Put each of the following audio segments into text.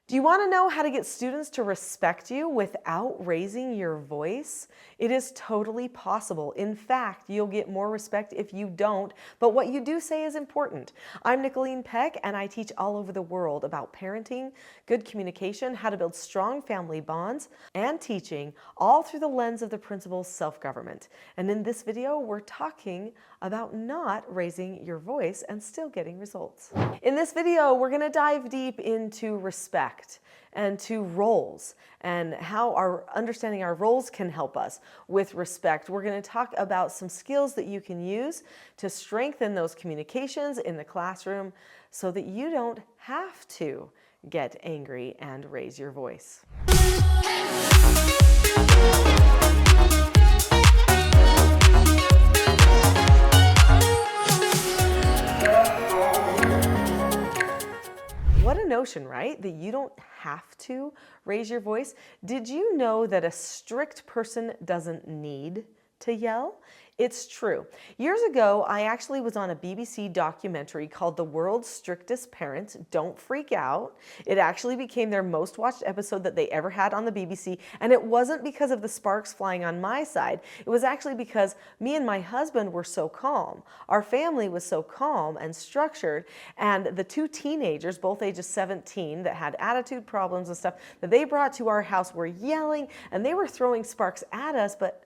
Do you want to know how to get students to respect you without raising your voice? It is totally possible. In fact, you'll get more respect if you don't, but what you do say is important. I'm Nicholeen Peck, and I teach all over the world about parenting, good communication, how to build strong family bonds, and teaching, all through the lens of the principle self-government. And in this video, we're talking about not raising your voice and still getting results. In this video, we're going to dive deep into respect and to roles and how understanding our roles can help us with respect. We're going to talk about some skills that you can use to strengthen those communications in the classroom so that you don't have to get angry and raise your voice. What a notion, right? That you don't have to raise your voice. Did you know that a strict person doesn't need to yell? It's true. Years ago, I actually was on a BBC documentary called The World's Strictest Parents. Don't freak out. It actually became their most watched episode that they ever had on the BBC. And it wasn't because of the sparks flying on my side. It was actually because me and my husband were so calm. Our family was so calm and structured. And the two teenagers, both ages 17, that had attitude problems and stuff that they brought to our house were yelling and they were throwing sparks at us, but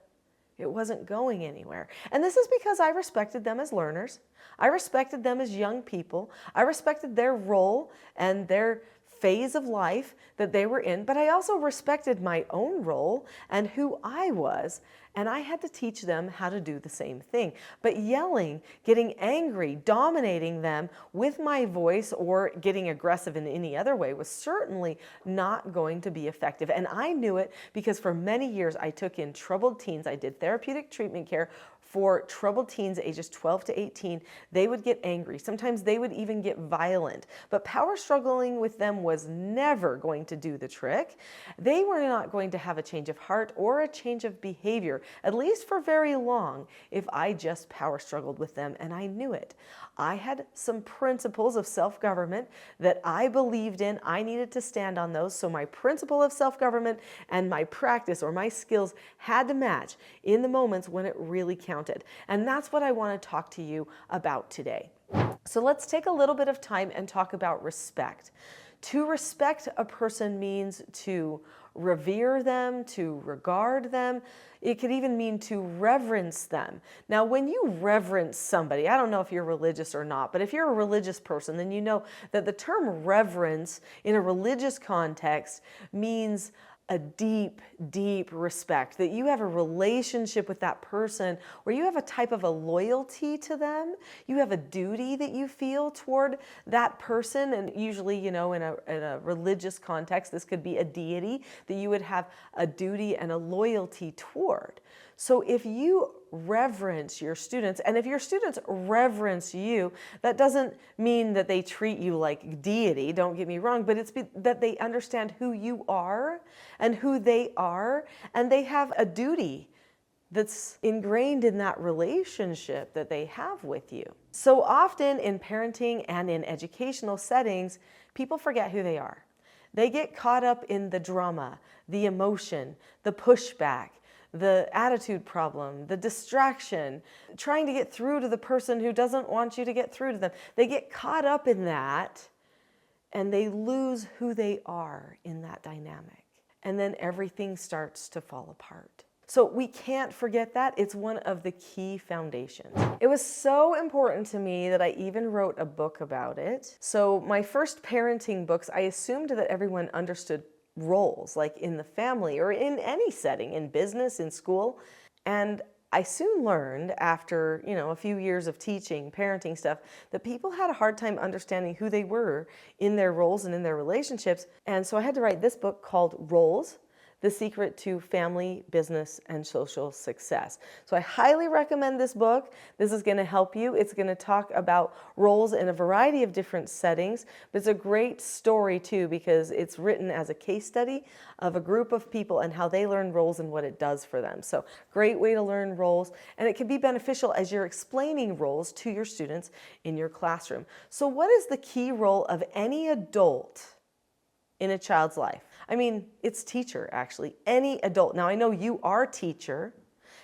it wasn't going anywhere. And this is because I respected them as learners. I respected them as young people. I respected their role and their phase of life that they were in, but I also respected my own role and who I was, and I had to teach them how to do the same thing. But yelling, getting angry, dominating them with my voice or getting aggressive in any other way was certainly not going to be effective. And I knew it because for many years I took in troubled teens. I did therapeutic treatment care for troubled teens ages 12 to 18. They would get angry. Sometimes they would even get violent. But power struggling with them was never going to do the trick. They were not going to have a change of heart or a change of behavior, at least for very long, if I just power struggled with them, and I knew it. I had some principles of self-government that I believed in. I needed to stand on those. So my principle of self-government and my practice or my skills had to match in the moments when it really counted. And that's what I want to talk to you about today. So let's take a little bit of time and talk about respect. To respect a person means to revere them, to regard them. It could even mean to reverence them. Now, when you reverence somebody, I don't know if you're religious or not, but if you're a religious person, then you know that the term reverence in a religious context means a deep, deep respect, that you have a relationship with that person where you have a type of a loyalty to them. You have a duty that you feel toward that person. And usually, you know, in a religious context, this could be a deity that you would have a duty and a loyalty toward. So if you reverence your students, and if your students reverence you, that doesn't mean that they treat you like deity, don't get me wrong, but it's that they understand who you are and who they are, and they have a duty that's ingrained in that relationship that they have with you. So often in parenting and in educational settings, people forget who they are. They get caught up in the drama, the emotion, the pushback, the attitude problem, the distraction, trying to get through to the person who doesn't want you to get through to them. They get caught up in that and they lose who they are in that dynamic. And then everything starts to fall apart. So we can't forget that. It's one of the key foundations. It was so important to me that I even wrote a book about it. So my first parenting books, I assumed that everyone understood roles, like in the family or in any setting, in business, in school. And I soon learned after, a few years of teaching parenting stuff that people had a hard time understanding who they were in their roles and in their relationships. And so I had to write this book called Roles: The Secret to Family, Business, and Social Success. So I highly recommend this book. This is going to help you. It's going to talk about roles in a variety of different settings, but it's a great story too because it's written as a case study of a group of people and how they learn roles and what it does for them. So great way to learn roles, and it can be beneficial as you're explaining roles to your students in your classroom. So what is the key role of any adult in a child's life? I mean, it's teacher, actually, any adult. Now, I know you are teacher,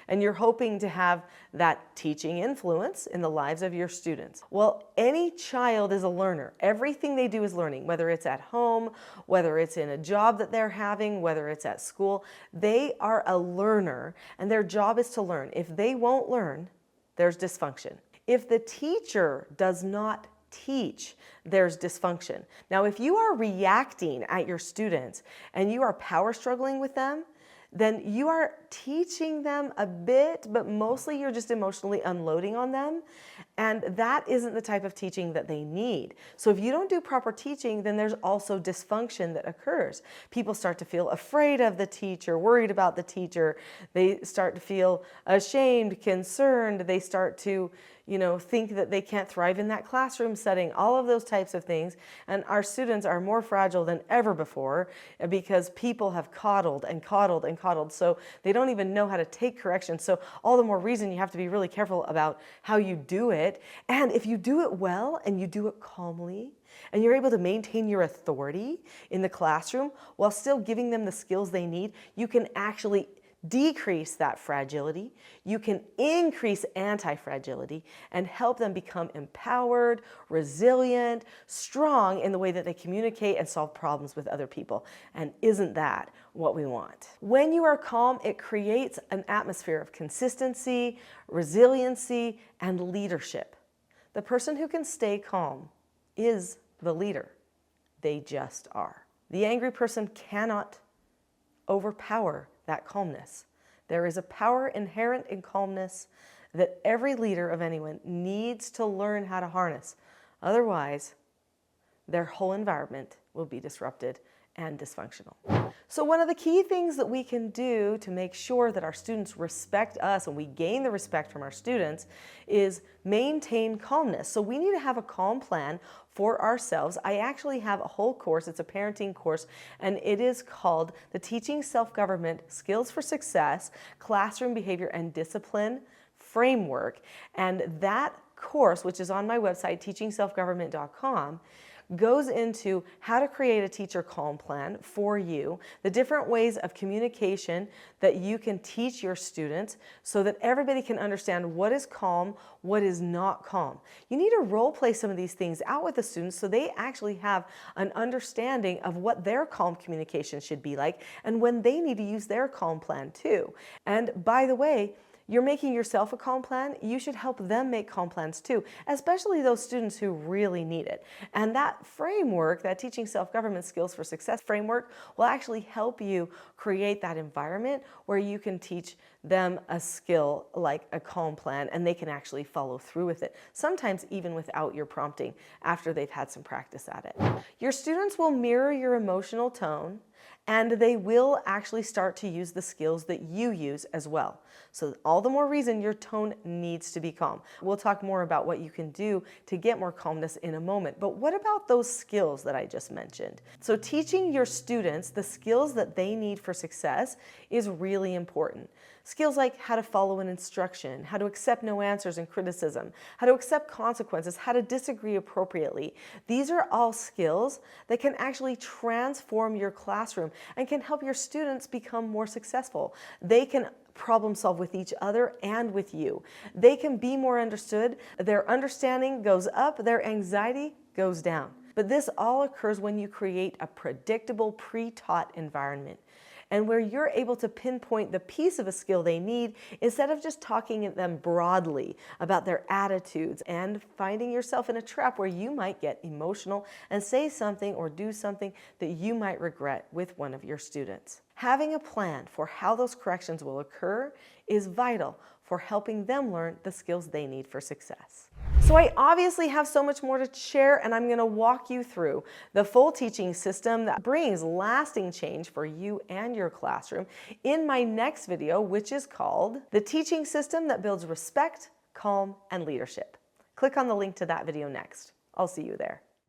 and you're hoping to have that teaching influence in the lives of your students. Well, any child is a learner. Everything they do is learning, whether it's at home, whether it's in a job that they're having, whether it's at school. They are a learner, and their job is to learn. If they won't learn, there's dysfunction. If the teacher does not teach, there's dysfunction. Now, if you are reacting at your students and you are power struggling with them, then you are teaching them a bit, but mostly you're just emotionally unloading on them. And that isn't the type of teaching that they need. So if you don't do proper teaching, then there's also dysfunction that occurs. People start to feel afraid of the teacher, worried about the teacher. They start to feel ashamed, concerned. They start to think that they can't thrive in that classroom setting, all of those types of things. And our students are more fragile than ever before because people have coddled and coddled and coddled. So they don't even know how to take correction. So all the more reason you have to be really careful about how you do it. And if you do it well and you do it calmly, and you're able to maintain your authority in the classroom while still giving them the skills they need, you can actually decrease that fragility, you can increase anti-fragility, and help them become empowered, resilient, strong in the way that they communicate and solve problems with other people. And isn't that what we want? When you are calm, it creates an atmosphere of consistency, resiliency, and leadership. The person who can stay calm is the leader. They just are. The angry person cannot overpower that calmness. There is a power inherent in calmness that every leader of anyone needs to learn how to harness. Otherwise, their whole environment will be disrupted and dysfunctional. So one of the key things that we can do to make sure that our students respect us and we gain the respect from our students is maintain calmness. So we need to have a calm plan for ourselves. I actually have a whole course, it's a parenting course, and it is called the Teaching Self-Government Skills for Success, Classroom Behavior and Discipline Framework. And that course, which is on my website, teachingselfgovernment.com, goes into how to create a teacher calm plan for you, the different ways of communication that you can teach your students so that everybody can understand what is calm, what is not calm. You need to role play some of these things out with the students so they actually have an understanding of what their calm communication should be like and when they need to use their calm plan too. And by the way, you're making yourself a calm plan, you should help them make calm plans too, especially those students who really need it. And that framework, that Teaching Self-Government Skills for Success framework, will actually help you create that environment where you can teach them a skill like a calm plan and they can actually follow through with it, sometimes even without your prompting after they've had some practice at it. Your students will mirror your emotional tone, and they will actually start to use the skills that you use as well. So all the more reason your tone needs to be calm. We'll talk more about what you can do to get more calmness in a moment. But what about those skills that I just mentioned? So teaching your students the skills that they need for success is really important. Skills like how to follow an instruction, how to accept no answers and criticism, how to accept consequences, how to disagree appropriately. These are all skills that can actually transform your classroom and can help your students become more successful. They can problem solve with each other and with you. They can be more understood. Their understanding goes up, their anxiety goes down. But this all occurs when you create a predictable, pre-taught environment, and where you're able to pinpoint the piece of a skill they need instead of just talking at them broadly about their attitudes and finding yourself in a trap where you might get emotional and say something or do something that you might regret with one of your students. Having a plan for how those corrections will occur is vital for helping them learn the skills they need for success. So I obviously have so much more to share, and I'm going to walk you through the full teaching system that brings lasting change for you and your classroom in my next video, which is called The Teaching System That Builds Respect, Calm, and Leadership. Click on the link to that video next. I'll see you there.